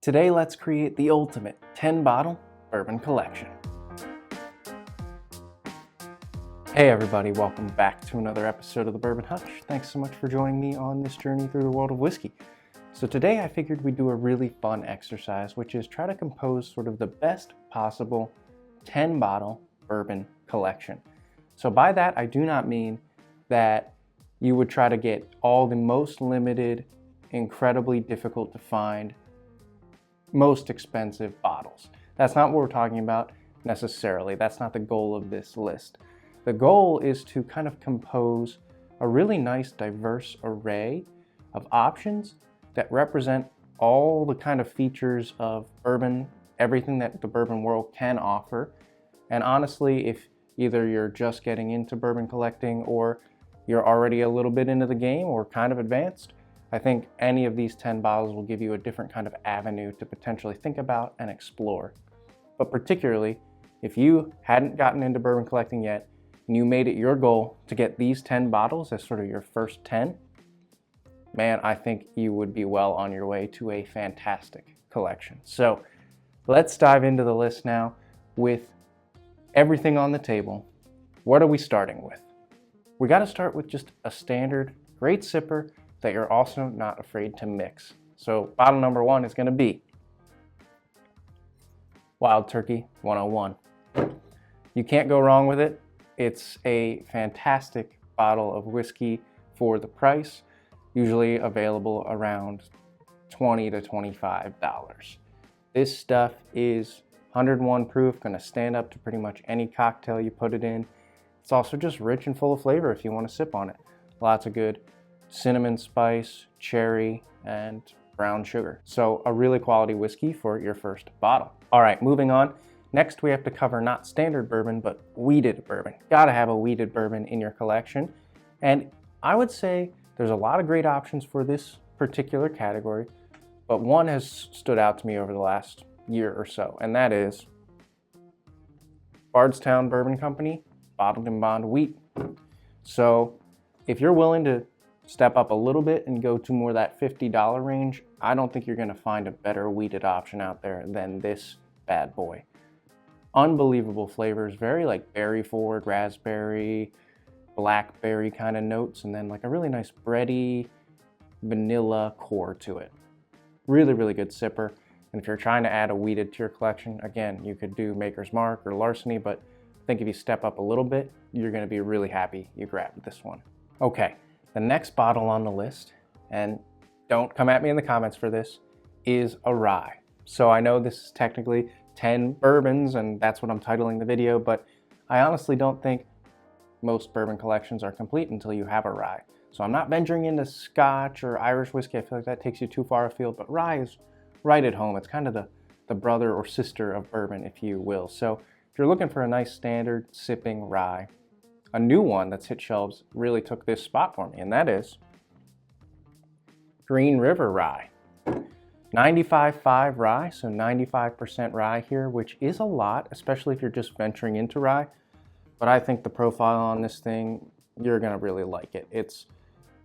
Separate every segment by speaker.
Speaker 1: Today, let's create the ultimate 10-bottle bourbon collection. Hey everybody, welcome back to another episode of the Bourbon Hutch. Thanks so much for joining me on this journey through the world of whiskey. So today I figured we'd do a really fun exercise, which is try to compose sort of the best possible 10-bottle bourbon collection. So by that, I do not mean that you would try to get all the most limited, incredibly difficult to find, most expensive bottles. That's not what we're talking about necessarily. That's not the goal of this list. The goal is to kind of compose a really nice diverse array of options that represent all the kind of features of bourbon, everything that the bourbon world can offer. And honestly, if either you're just getting into bourbon collecting or you're already a little bit into the game or kind of advanced, I think any of these 10 bottles will give you a different kind of avenue to potentially think about and explore. But particularly, if you hadn't gotten into bourbon collecting yet, and you made it your goal to get these 10 bottles as sort of your first 10, man, I think you would be well on your way to a fantastic collection. So let's dive into the list now with everything on the table. What are we starting with? We got to start with just a standard great sipper that you're also not afraid to mix. So bottle number one is going to be Wild Turkey 101. You can't go wrong with it. It's a fantastic bottle of whiskey for the price, usually available around $20 to $25. This stuff is 101 proof, going to stand up to pretty much any cocktail you put it in. It's also just rich and full of flavor if you want to sip on it. Lots of good cinnamon spice, cherry, and brown sugar. So a really quality whiskey for your first bottle. All right, moving on. Next, we have to cover not standard bourbon, but wheated bourbon. Gotta have a wheated bourbon in your collection. And I would say there's a lot of great options for this particular category, but one has stood out to me over the last year or so, and that is Bardstown Bourbon Company Bottled in Bond Wheat. So if you're willing to step up a little bit and go to more that $50 range, I don't think you're going to find a better wheated option out there than this bad boy. Unbelievable flavors, very like berry forward, raspberry, blackberry kind of notes, and then like a really nice bready vanilla core to it. Really, really good sipper. And if you're trying to add a wheated to your collection, again, you could do Maker's Mark or Larceny, but I think if you step up a little bit, you're going to be really happy you grabbed this one. Okay. The next bottle on the list, and don't come at me in the comments for this, is a rye. So I know this is technically 10 bourbons, and that's what I'm titling the video, but I honestly don't think most bourbon collections are complete until you have a rye. So I'm not venturing into Scotch or Irish whiskey. I feel like that takes you too far afield, but rye is right at home. It's kind of the brother or sister of bourbon, if you will. So if you're looking for a nice standard sipping rye, a new one that's hit shelves really took this spot for me, and that is Green River Rye. 95.5 rye, so 95% rye here, which is a lot, especially if you're just venturing into rye. But I think the profile on this thing, you're gonna really like it. It's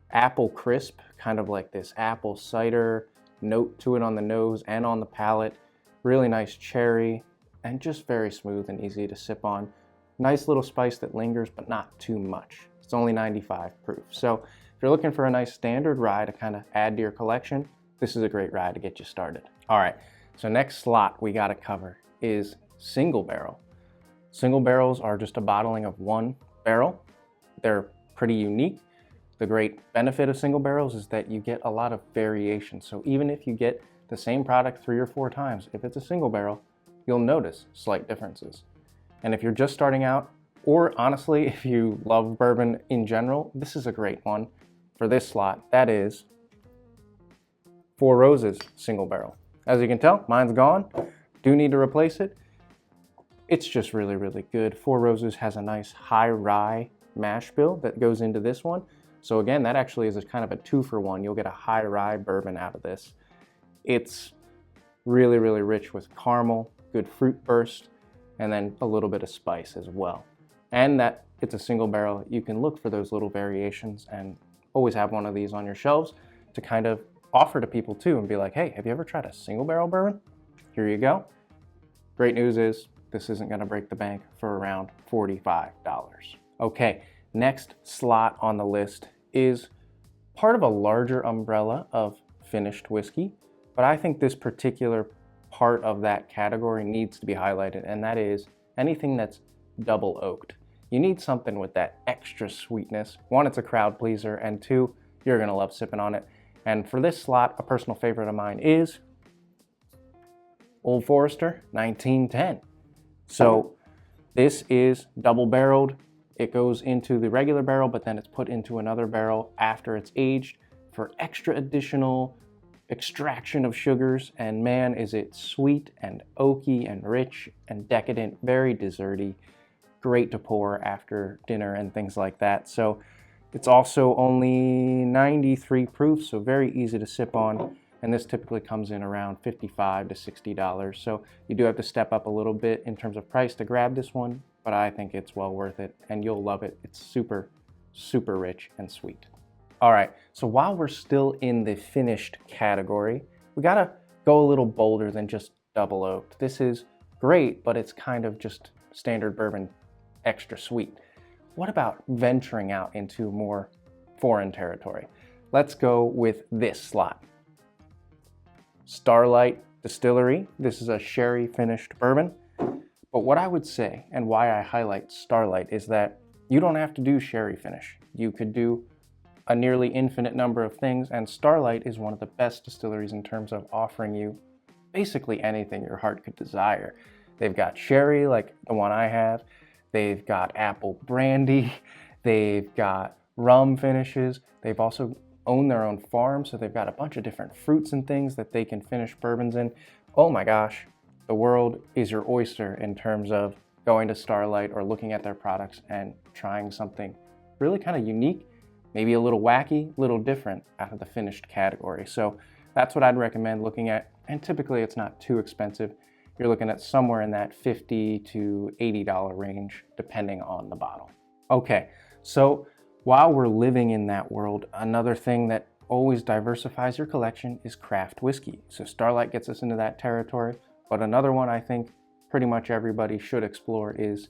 Speaker 1: apple crisp, kind of like this apple cider note to it on the nose and on the palate. Really nice cherry, and just very smooth and easy to sip on. Nice little spice that lingers, but not too much. It's only 95 proof. So if you're looking for a nice standard rye to kind of add to your collection, this is a great rye to get you started. All right, so next slot we got to cover is single barrel. Single barrels are just a bottling of one barrel. They're pretty unique. The great benefit of single barrels is that you get a lot of variation. So even if you get the same product 3 or 4 times, if it's a single barrel, you'll notice slight differences. And if you're just starting out, or honestly, if you love bourbon in general, this is a great one for this slot. That is Four Roses single barrel. As you can tell, mine's gone. Do need to replace it. It's just really, really good. Four Roses has a nice high rye mash bill that goes into this one. So again, that actually is a kind of a 2-for-1. You'll get a high rye bourbon out of this. It's really, really rich with caramel, good fruit burst, and then a little bit of spice as well. And that it's a single barrel, you can look for those little variations and always have one of these on your shelves to kind of offer to people too and be like, hey, have you ever tried a single barrel bourbon? Here you go. Great news is this isn't gonna break the bank for around $45. Okay, next slot on the list is part of a larger umbrella of finished whiskey, but I think this particular part of that category needs to be highlighted, and that is anything that's double oaked. You need something with that extra sweetness. One, it's a crowd pleaser, and two, you're gonna love sipping on it. And for this slot, a personal favorite of mine is Old Forester 1910. So this is double barreled. It goes into the regular barrel, but then it's put into another barrel after it's aged for extra additional extraction of sugars. And man, is it sweet and oaky and rich and decadent, very desserty, great to pour after dinner and things like that. So it's also only 93 proof, so very easy to sip on. And this typically comes in around $55 to $60. So you do have to step up a little bit in terms of price to grab this one, but I think it's well worth it and you'll love it. It's super, super rich and sweet. All right, so while we're still in the finished category, we gotta go a little bolder than just double oaked. This is great, but it's kind of just standard bourbon, extra sweet. What about venturing out into more foreign territory? Let's go with this slot. Starlight Distillery. This is a sherry finished bourbon. But what I would say, and why I highlight Starlight, is that you don't have to do sherry finish. You could do a nearly infinite number of things, and Starlight is one of the best distilleries in terms of offering you basically anything your heart could desire. They've got sherry, like the one I have. They've got apple brandy. They've got rum finishes. They've also own their own farm, so they've got a bunch of different fruits and things that they can finish bourbons in. Oh my gosh, the world is your oyster in terms of going to Starlight or looking at their products and trying something really kind of unique, maybe a little wacky, a little different out of the finished category. So that's what I'd recommend looking at, and typically it's not too expensive. You're looking at somewhere in that $50 to $80 range, depending on the bottle. Okay, so while we're living in that world, another thing that always diversifies your collection is craft whiskey. So Starlight gets us into that territory, but another one I think pretty much everybody should explore is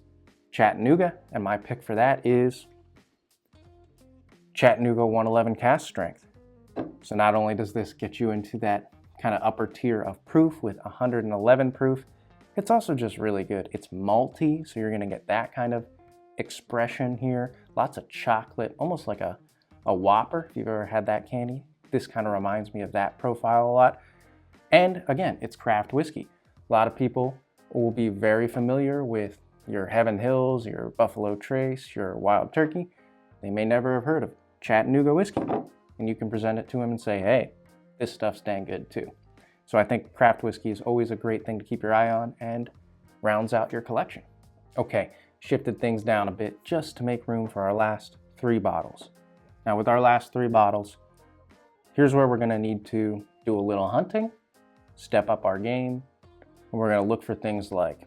Speaker 1: Chattanooga, and my pick for that is Chattanooga 111 cask strength. So not only does this get you into that kind of upper tier of proof with 111 proof, it's also just really good. It's malty, so you're gonna get that kind of expression here. Lots of chocolate, almost like a Whopper, if you've ever had that candy. This kind of reminds me of that profile a lot. And again, it's craft whiskey. A lot of people will be very familiar with your Heaven Hills, your Buffalo Trace, your Wild Turkey. They may never have heard of Chattanooga whiskey. And you can present it to them and say, hey, this stuff's dang good too. So I think craft whiskey is always a great thing to keep your eye on and rounds out your collection. Okay, shifted things down a bit just to make room for our last 3 bottles. Now with our last 3 bottles, here's where we're gonna need to do a little hunting, step up our game, and we're gonna look for things like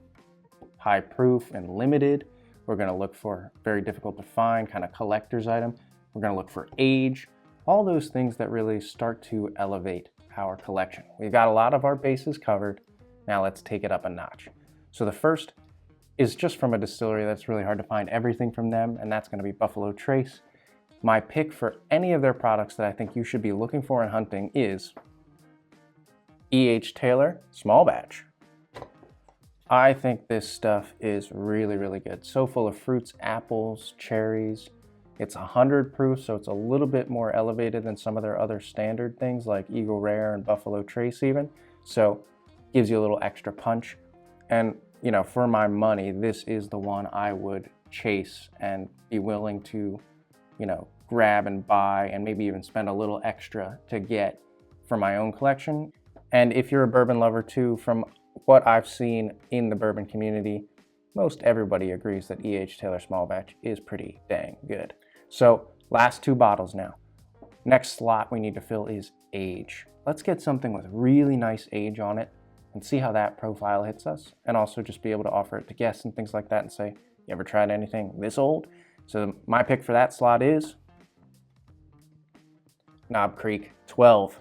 Speaker 1: high proof and limited. We're gonna look for very difficult to find kind of collector's item. We're gonna look for age, all those things that really start to elevate our collection. We've got a lot of our bases covered. Now let's take it up a notch. So the first is just from a distillery that's really hard to find everything from them, and that's gonna be Buffalo Trace. My pick for any of their products that I think you should be looking for and hunting is E.H. Taylor Small Batch. I think this stuff is really, really good. So full of fruits, apples, cherries. It's 100 proof, so it's a little bit more elevated than some of their other standard things like Eagle Rare and Buffalo Trace even. So gives you a little extra punch. And you know, for my money, this is the one I would chase and be willing to, you know, grab and buy and maybe even spend a little extra to get for my own collection. And if you're a bourbon lover too, from what I've seen in the bourbon community, most everybody agrees that E.H. Taylor Small Batch is pretty dang good. So last 2 bottles now. Next slot we need to fill is age. Let's get something with really nice age on it and see how that profile hits us, and also just be able to offer it to guests and things like that and say, you ever tried anything this old? So my pick for that slot is Knob Creek 12.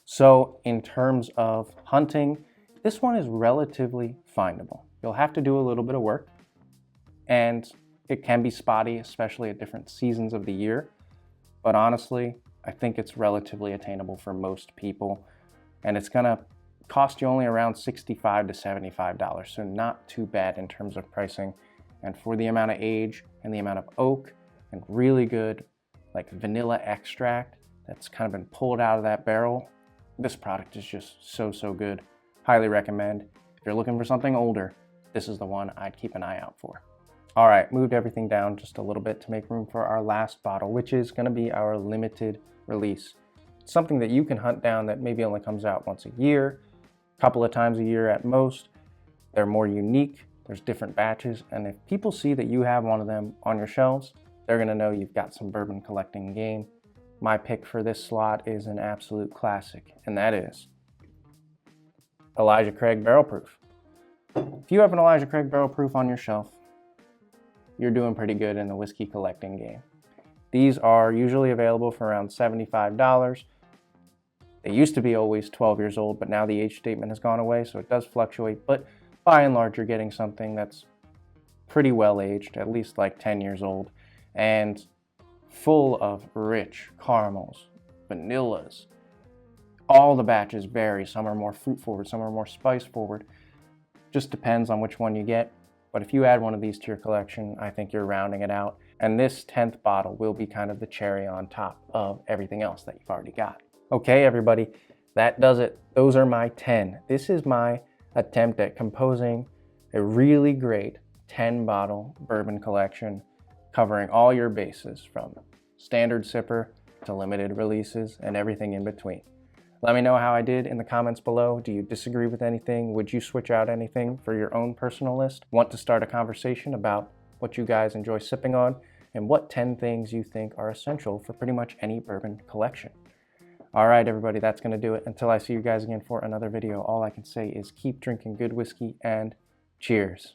Speaker 1: So in terms of hunting, this one is relatively findable. You'll have to do a little bit of work, and it can be spotty, especially at different seasons of the year. But honestly, I think it's relatively attainable for most people, and it's gonna cost you only around $65 to $75, so not too bad in terms of pricing. And for the amount of age and the amount of oak and really good like vanilla extract that's kind of been pulled out of that barrel, this product is just so good. Highly recommend. If you're looking for something older, this is the one I'd keep an eye out for. All right, moved everything down just a little bit to make room for our last bottle, which is gonna be our limited release. It's something that you can hunt down that maybe only comes out once a year, a couple of times a year at most. They're more unique, there's different batches, and if people see that you have one of them on your shelves, they're gonna know you've got some bourbon collecting game. My pick for this slot is an absolute classic, and that is Elijah Craig Barrel Proof. If you have an Elijah Craig Barrel Proof on your shelf, you're doing pretty good in the whiskey collecting game. These are usually available for around $75. They used to be always 12 years old, but now the age statement has gone away, so it does fluctuate. But by and large, you're getting something that's pretty well aged, at least like 10 years old, and full of rich caramels, vanillas. All the batches vary. Some are more fruit forward, some are more spice forward. Just depends on which one you get. But if you add one of these to your collection, I think you're rounding it out. And this 10th bottle will be kind of the cherry on top of everything else that you've already got. Okay, everybody, that does it. Those are my 10. This is my attempt at composing a really great 10-bottle bourbon collection covering all your bases from standard sipper to limited releases and everything in between. Let me know how I did in the comments below. Do you disagree with anything? Would you switch out anything for your own personal list? Want to start a conversation about what you guys enjoy sipping on and what 10 things you think are essential for pretty much any bourbon collection? All right, everybody, that's going to do it. Until I see you guys again for another video, all I can say is keep drinking good whiskey and cheers.